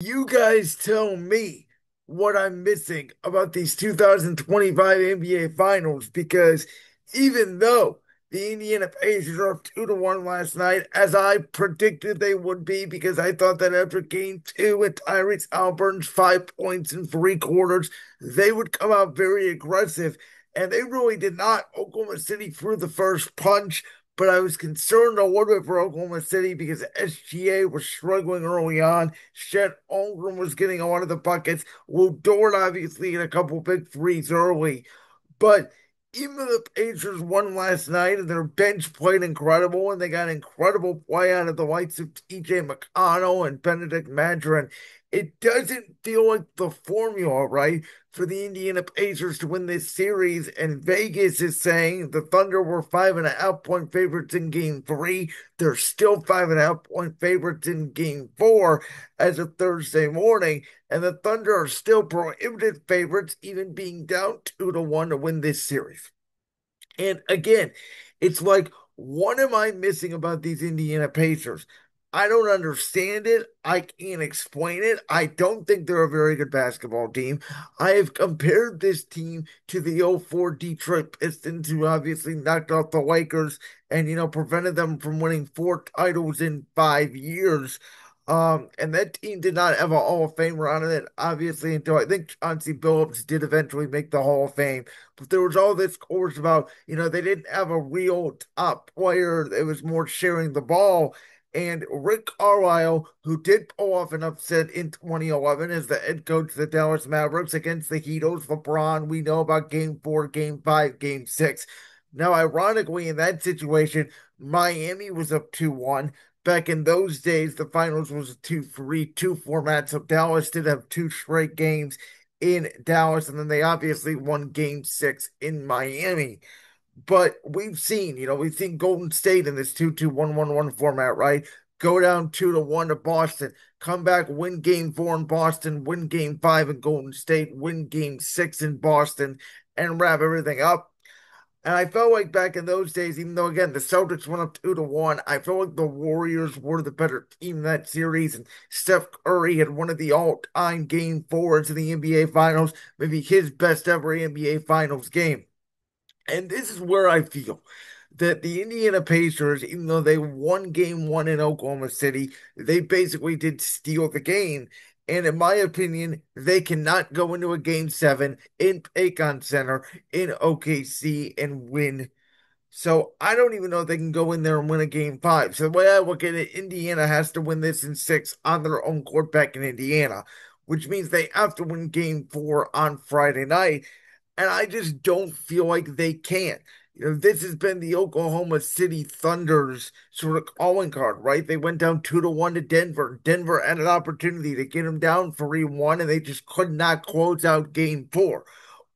You guys tell me what I'm missing about these 2025 NBA Finals because even though the Indiana Pacers are up 2-1 last night, as I predicted they would be, because I thought that after game two and Tyrese Halliburton's 5 points in three quarters, they would come out very aggressive. And they really did not. Oklahoma City threw the first punch, but I was concerned a little bit for Oklahoma City because SGA was struggling early on. Chet Holmgren was getting a lot of the buckets. Will Dort obviously hit a couple big threes early. But even though the Pacers won last night and their bench played incredible and they got incredible play out of the likes of TJ McConnell and Benedict Mathurin, it doesn't feel like the formula, right, for the Indiana Pacers to win this series. And Vegas is saying the Thunder were 5.5 point favorites in game three. They're still 5.5 point favorites in game four as of Thursday morning. And the Thunder are still prohibitive favorites, even being down 2-1 to win this series. And again, it's like, what am I missing about these Indiana Pacers? I don't understand it. I can't explain it. I don't think they're a very good basketball team. I have compared this team to the '04 Detroit Pistons, who obviously knocked out the Lakers and, prevented them from winning four titles in 5 years. And that team did not have a Hall of Famer on it, obviously, until I think Chauncey Billups did eventually make the Hall of Fame. But there was all this course about, they didn't have a real top player. It was more sharing the ball. And Rick Carlisle, who did pull off an upset in 2011 as the head coach of the Dallas Mavericks against the Heatles, LeBron, we know about game four, game five, game six. Now, ironically, in that situation, Miami was up 2-1. Back in those days, the finals was a 2-3-2 format, so Dallas did have two straight games in Dallas, and then they obviously won game six in Miami. But we've seen Golden State in this 2-2-1-1-1 format, right? Go down 2-1 to Boston, come back, win game four in Boston, win game five in Golden State, win game six in Boston, and wrap everything up. And I felt like back in those days, even though again the Celtics went up 2-1, I felt like the Warriors were the better team in that series. And Steph Curry had one of the all-time game fours in the NBA Finals, maybe his best ever NBA Finals game. And this is where I feel that the Indiana Pacers, even though they won game one in Oklahoma City, they basically did steal the game. And in my opinion, they cannot go into a game seven in Paycon Center in OKC and win. So I don't even know if they can go in there and win a game five. So the way I look at it, Indiana has to win this in six on their own court back in Indiana, which means they have to win game four on Friday night. And I just don't feel like they can. This has been the Oklahoma City Thunder's sort of calling card, right? They went down 2-1 to Denver. Denver had an opportunity to get them down 3-1, and they just could not close out game four.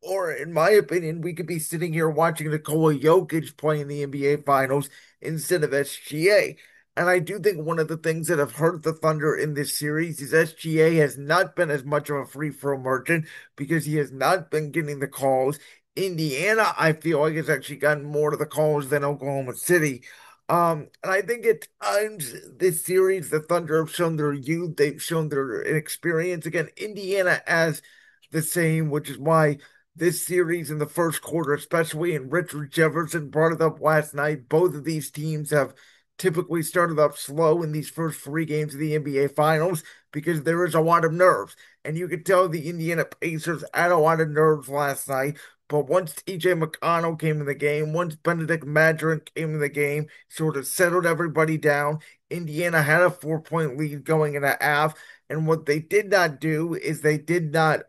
Or, in my opinion, we could be sitting here watching Nikola Jokic play in the NBA Finals instead of SGA. And I do think one of the things that have hurt the Thunder in this series is SGA has not been as much of a free throw merchant because he has not been getting the calls. Indiana, I feel like, has actually gotten more of the calls than Oklahoma City. And I think at times this series, the Thunder have shown their youth, they've shown their inexperience. Again, Indiana has the same, which is why this series in the first quarter, especially, and Richard Jefferson brought it up last night. Both of these teams have typically started up slow in these first three games of the NBA Finals because there is a lot of nerves. And you could tell the Indiana Pacers had a lot of nerves last night. But once TJ McConnell came in the game, once Benedict Mathurin came in the game, sort of settled everybody down. Indiana had a 4 point lead going in a half. And what they did not do is they did not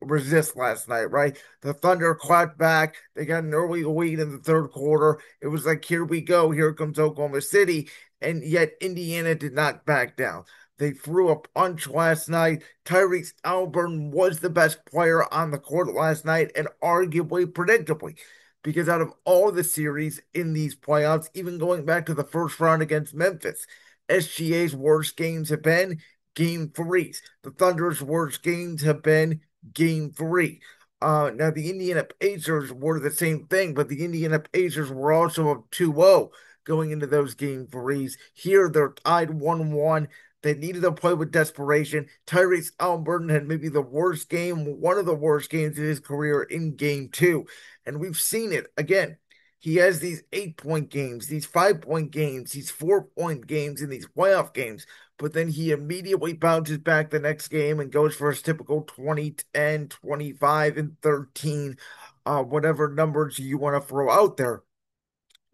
resist last night, right? The Thunder clapped back. They got an early lead in the third quarter. It was like, here we go. Here comes Oklahoma City. And yet Indiana did not back down. They threw a punch last night. Tyrese Halliburton was the best player on the court last night, and arguably predictably. Because out of all the series in these playoffs, even going back to the first round against Memphis, SGA's worst games have been game threes. The Thunder's worst games have been game three. Now, the Indiana Pacers were the same thing, but the Indiana Pacers were also up 2-0 going into those game threes. Here, they're tied 1-1. They needed to play with desperation. Tyrese Halliburton had maybe the worst game, one of the worst games of his career in game two. And we've seen it again. He has these 8 point games, these 5 point games, these 4 point games, and these playoff games. But then he immediately bounces back the next game and goes for his typical 20, 10, 25, and 13, whatever numbers you want to throw out there.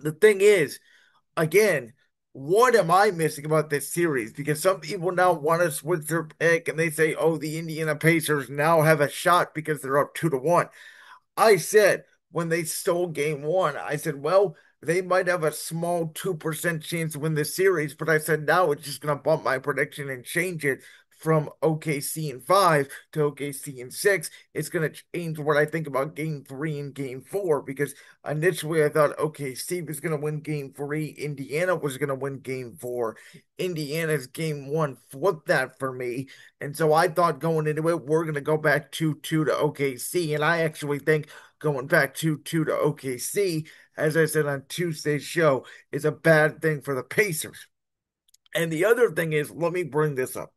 The thing is, again, what am I missing about this series? Because some people now want to switch their pick and they say, oh, the Indiana Pacers now have a shot because they're up 2-1. I said when they stole game one, I said, well, they might have a small 2% chance to win this series, but I said now it's just going to bump my prediction and change it from OKC in five to OKC in six. It's going to change what I think about game three and game four because initially I thought OKC was going to win game three, Indiana was going to win game four. Indiana's game one flipped that for me. And so I thought going into it, we're going to go back 2-2 to OKC. And I actually think going back 2-2 to OKC, as I said on Tuesday's show, is a bad thing for the Pacers. And the other thing is, let me bring this up.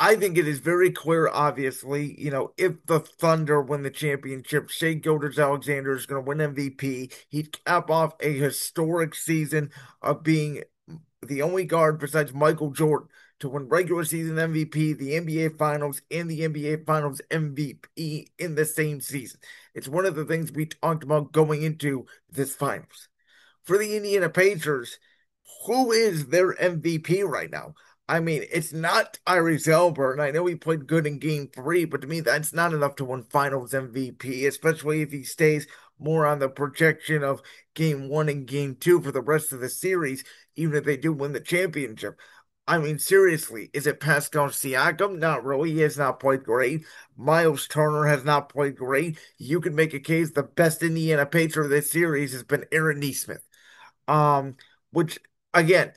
I think it is very clear, obviously, if the Thunder win the championship, Shea Gilgeous-Alexander is going to win MVP. He'd cap off a historic season of being the only guard besides Michael Jordan to win regular season MVP, the NBA Finals, and the NBA Finals MVP in the same season. It's one of the things we talked about going into this finals. For the Indiana Pacers, who is their MVP right now? I mean, it's not Tyrese Halliburton. I know he played good in game three, but to me, that's not enough to win finals MVP, especially if he stays more on the projection of game one and game two for the rest of the series, even if they do win the championship. I mean, seriously, is it Pascal Siakam? Not really. He has not played great. Miles Turner has not played great. You can make a case the best Indiana Pacer of this series has been Aaron Nesmith. Um, which again,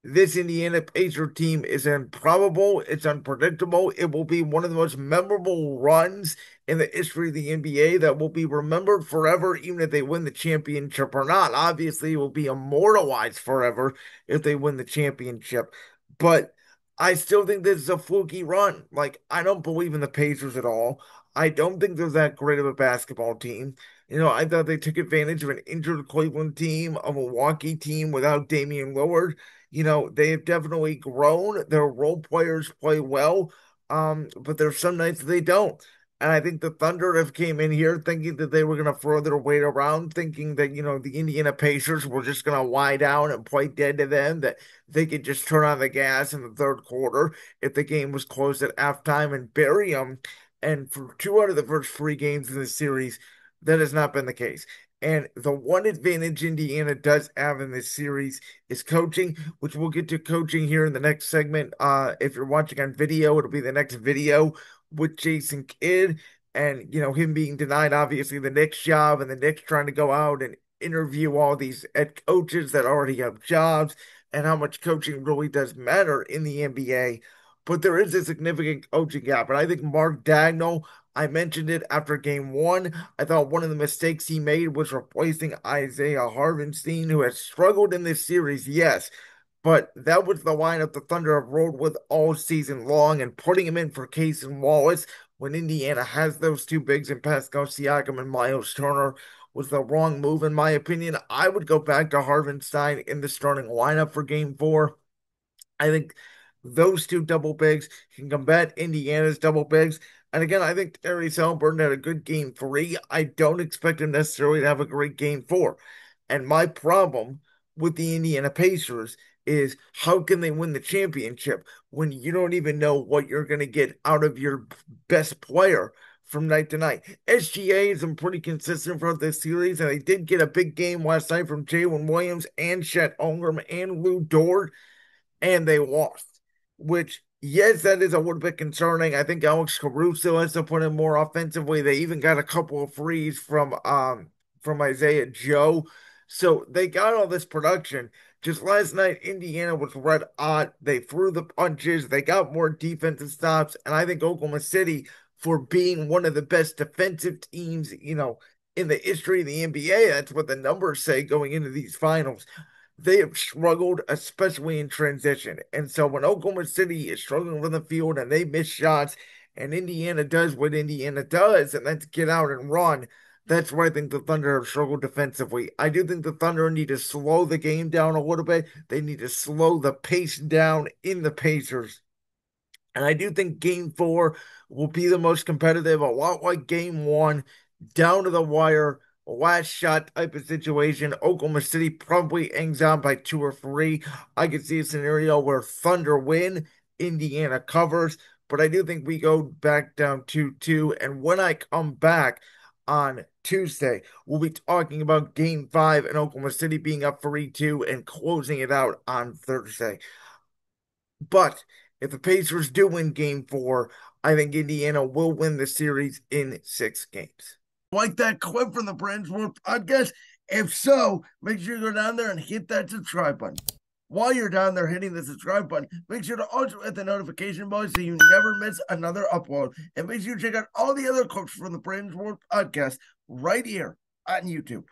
this Indiana Pacer team is improbable. It's unpredictable. It will be one of the most memorable runs in the history of the NBA that will be remembered forever, even if they win the championship or not. Obviously, it will be immortalized forever if they win the championship. But I still think this is a fluky run. Like, I don't believe in the Pacers at all. I don't think they're that great of a basketball team. I thought they took advantage of an injured Cleveland team, a Milwaukee team without Damian Lillard. They have definitely grown. Their role players play well, but there's some nights they don't. And I think the Thunder have came in here thinking that they were going to throw their weight around, thinking that, the Indiana Pacers were just going to lie down and play dead to them, that they could just turn on the gas in the third quarter if the game was closed at halftime and bury them. And for two out of the first three games in the series, that has not been the case. And the one advantage Indiana does have in this series is coaching, which we'll get to coaching here in the next segment. If you're watching on video, it'll be the next video with Jason Kidd and, him being denied, obviously, the Knicks job and the Knicks trying to go out and interview all these head coaches that already have jobs and how much coaching really does matter in the NBA. But there is a significant coaching gap. And I think Mark Dagnall, I mentioned it after game one. I thought one of the mistakes he made was replacing Isaiah Hartenstein, who has struggled in this series, yes, but that was the lineup the Thunder have rolled with all season long, and putting him in for Case and Wallace when Indiana has those two bigs in Pascal Siakam and Miles Turner was the wrong move, in my opinion. I would go back to Hartenstein in the starting lineup for game four. I think those two double bigs can combat Indiana's double bigs. And again, I think Terry Selburn had a good game three. I don't expect him necessarily to have a great game four. And my problem with the Indiana Pacers is how can they win the championship when you don't even know what you're going to get out of your best player from night to night? SGA has been pretty consistent for this series, and they did get a big game last night from Jalen Williams and Chet Holmgren and Lou Dort, and they lost. Which, yes, that is a little bit concerning. I think Alex Caruso has to put in more offensively. They even got a couple of frees from Isaiah Joe. So they got all this production. Just last night, Indiana was red hot. They threw the punches. They got more defensive stops. And I think Oklahoma City, for being one of the best defensive teams, in the history of the NBA, that's what the numbers say going into these finals. they have struggled, especially in transition. And so when Oklahoma City is struggling from the field and they miss shots, and Indiana does what Indiana does, and that's get out and run, that's where I think the Thunder have struggled defensively. I do think the Thunder need to slow the game down a little bit. They need to slow the pace down in the Pacers. And I do think game 4 will be the most competitive, a lot like game 1, down to the wire, last shot type of situation. Oklahoma City probably ends on by 2 or 3. I could see a scenario where Thunder win, Indiana covers, but I do think we go back down 2-2. And when I come back on Tuesday, we'll be talking about game 5 and Oklahoma City being up 3-2 and closing it out on Thursday. But if the Pacers do win game 4, I think Indiana will win the series in 6 games. Like that clip from the Brand's World podcast? If so, make sure you go down there and hit that subscribe button. While you're down there hitting the subscribe button, make sure to also hit the notification bell so you never miss another upload. And make sure you check out all the other clips from the Brand's World podcast right here on YouTube.